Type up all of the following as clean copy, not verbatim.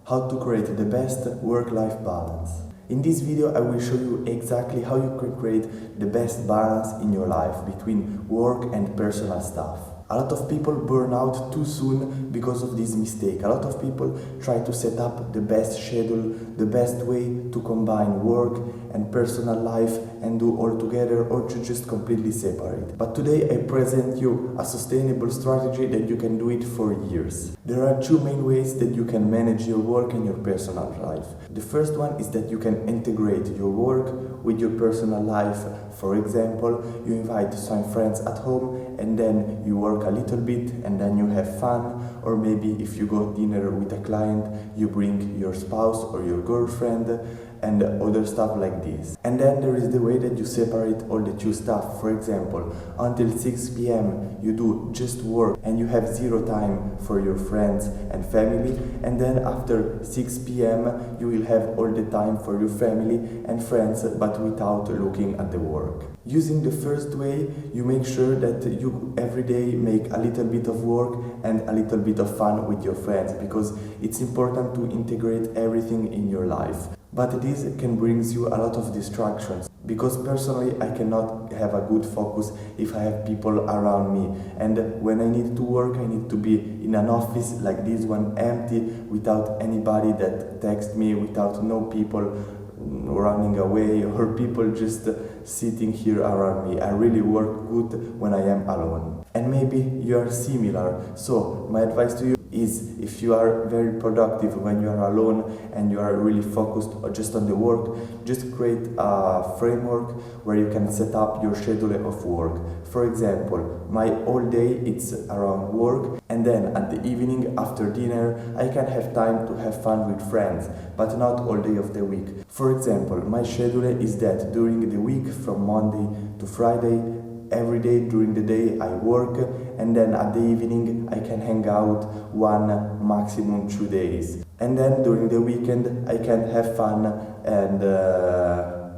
how to create the best work-life balance. In this video I will show you exactly how you can create the best balance in your life between work and personal stuff. A lot of people burn out too soon because of this mistake. A lot of people try to set up the best schedule, the best way to combine work and personal life and do all together, or to just completely separate. But today I present you a sustainable strategy that you can do it for years. There are two main ways that you can manage your work and your personal life. The first one is that you can integrate your work with your personal life. For example, you invite some friends at home and then you work a little bit and then you have fun, or maybe if you go dinner with a client, you bring your spouse or your girlfriend and other stuff like this. And then there is the way that you separate all the two stuff. For example, until 6 p.m. you do just work and you have zero time for your friends and family, and then after 6 p.m. you will have all the time for your family and friends, but without looking at the work. Using the first way, you make sure that you every day make a little bit of work and a little bit of fun with your friends, because it's important to integrate everything in your life. But this can bring you a lot of distractions, because personally I cannot have a good focus if I have people around me, and when I need to work I need to be in an office like this one, empty, without anybody that texts me, without no people running away or people just sitting here around me. I really work good when I am alone. And maybe you are similar, so my advice to you is, if you are very productive when you are alone and you are really focused just on the work, just create a framework where you can set up your schedule of work. For example, my whole day it's around work, and then at the evening after dinner I can have time to have fun with friends, but not all day of the week. For example, my schedule is that during the week from Monday to Friday, every day during the day I work, and then at the evening I can hang out 1, maximum 2 days. And then during the weekend I can have fun and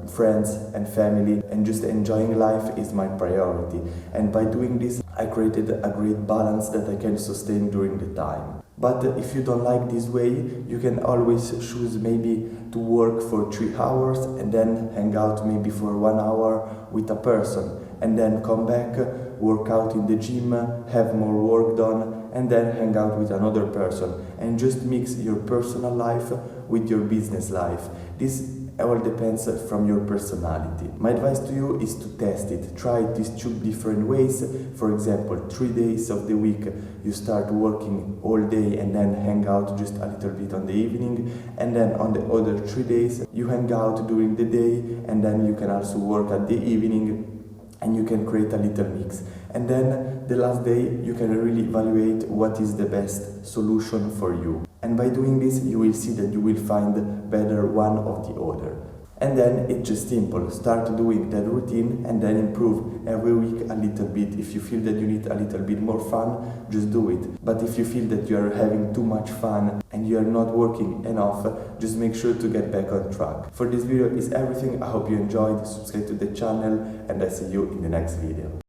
friends and family, and just enjoying life is my priority. And by doing this I created a great balance that I can sustain during the time. But if you don't like this way, you can always choose maybe to work for 3 hours and then hang out maybe for 1 hour with a person, and then come back, work out in the gym, have more work done, and then hang out with another person, and just mix your personal life with your business life. This all depends from your personality. My advice to you is to test it. Try these 2 different ways. For example, 3 days of the week you start working all day and then hang out just a little bit on the evening, and then on the other 3 days you hang out during the day and then you can also work at the evening, and you can create a little mix. And then the last day you can really evaluate what is the best solution for you. And by doing this you will see that you will find better one or the other. And then it's just simple. Start doing that routine and then improve every week a little bit. If you feel that you need a little bit more fun, just do it. But if you feel that you are having too much fun and you are not working enough, just make sure to get back on track. For this video is everything. I hope you enjoyed. Subscribe to the channel and I see you in the next video.